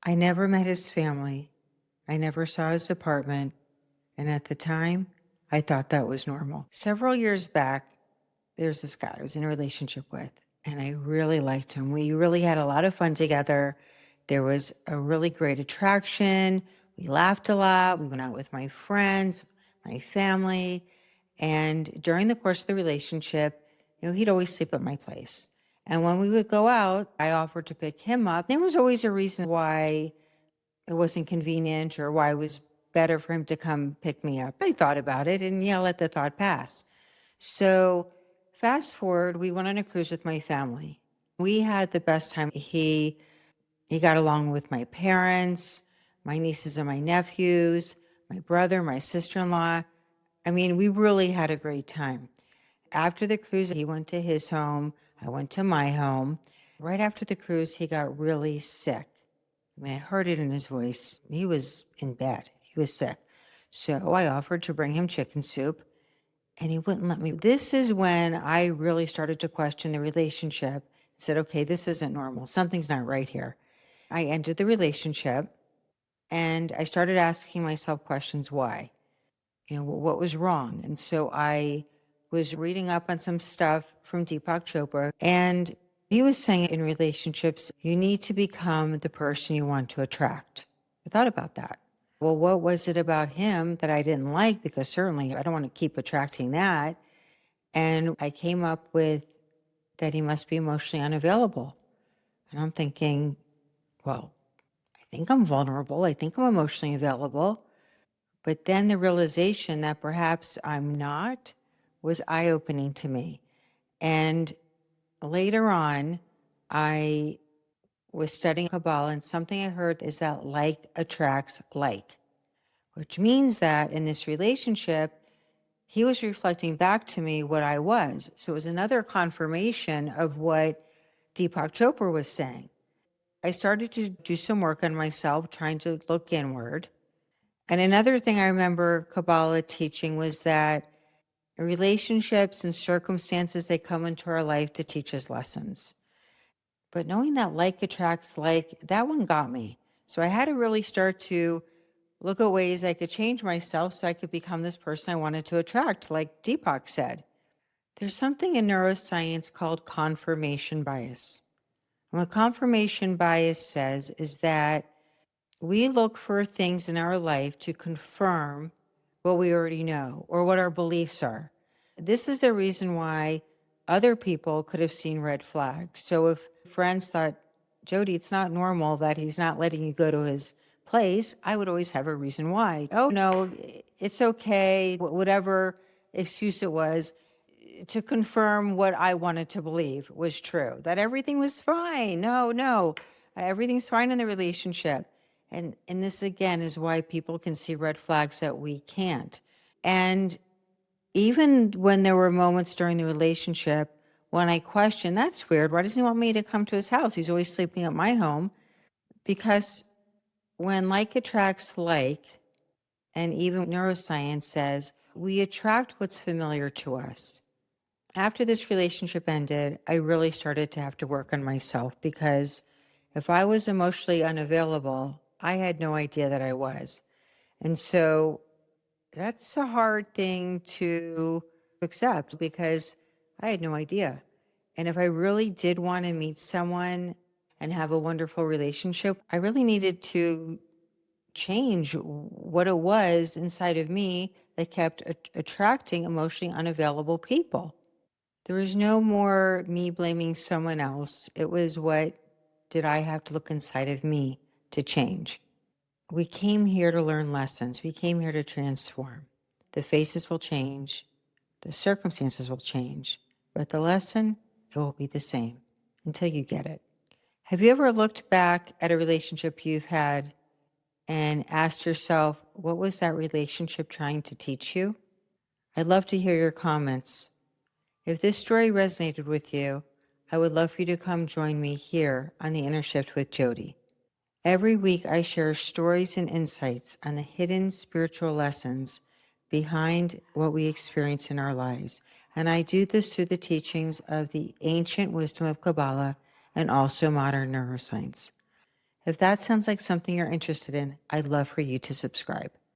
I never met his family. I never saw his apartment. And at the time, I thought that was normal. Several years back, there's this guy I was in a relationship with, and I really liked him. We really had a lot of fun together. There was a really great attraction. We laughed a lot. We went out with my friends, my family. And during the course of the relationship, he'd always sleep at my place. And when we would go out, I offered to pick him up. There was always a reason why it wasn't convenient or why it was better for him to come pick me up. I thought about it and let the thought pass. So fast forward, we went on a cruise with my family. We had the best time. He got along with my parents, my nieces and my nephews, my brother, my sister-in-law. I mean, we really had a great time. After the cruise, he went to his home. I went to my home. Right after the cruise, he got really sick. I mean, I heard it in his voice. He was in bed. He was sick. So I offered to bring him chicken soup, and he wouldn't let me. This is when I really started to question the relationship. I said, okay, this isn't normal. Something's not right here. I ended the relationship, and I started asking myself questions. Why? What was wrong? And so I was reading up on some stuff from Deepak Chopra, and he was saying in relationships, you need to become the person you want to attract. I thought about that. Well, what was it about him that I didn't like? Because certainly I don't want to keep attracting that. And I came up with that he must be emotionally unavailable. And I'm thinking, well, I think I'm vulnerable. I think I'm emotionally available. But then the realization that perhaps I'm not was eye-opening to me. And later on, I was studying Kabbalah, and something I heard is that like attracts like, which means that in this relationship, he was reflecting back to me what I was. So it was another confirmation of what Deepak Chopra was saying. I started to do some work on myself, trying to look inward. And another thing I remember Kabbalah teaching was that relationships and circumstances, they come into our life to teach us lessons. But knowing that like attracts like, that one got me. So I had to really start to look at ways I could change myself so I could become this person I wanted to attract, like Deepak said. There's something in neuroscience called confirmation bias. And what confirmation bias says is that we look for things in our life to confirm what we already know or what our beliefs are. This is the reason why other people could have seen red flags. So if friends thought, Jody, it's not normal that he's not letting you go to his place, I would always have a reason why. Oh, no, it's okay, whatever excuse it was, to confirm what I wanted to believe was true, that everything was fine. No, everything's fine in the relationship. And this, again, is why people can see red flags that we can't. And even when there were moments during the relationship when I questioned, that's weird. Why doesn't he want me to come to his house? He's always sleeping at my home. Because when like attracts like, and even neuroscience says, we attract what's familiar to us. After this relationship ended, I really started to have to work on myself, because if I was emotionally unavailable, I had no idea that I was. And so that's a hard thing to accept, because I had no idea. And if I really did want to meet someone and have a wonderful relationship, I really needed to change what it was inside of me that kept attracting emotionally unavailable people. There was no more me blaming someone else. It was, what did I have to look inside of me to change? We came here to learn lessons. We came here to transform. The faces will change. The circumstances will change. But the lesson, it will be the same until you get it. Have you ever looked back at a relationship you've had and asked yourself, what was that relationship trying to teach you? I'd love to hear your comments. If this story resonated with you, I would love for you to come join me here on The Inner Shift with Jody. Every week I share stories and insights on the hidden spiritual lessons behind what we experience in our lives. And I do this through the teachings of the ancient wisdom of Kabbalah and also modern neuroscience. If that sounds like something you're interested in, I'd love for you to subscribe.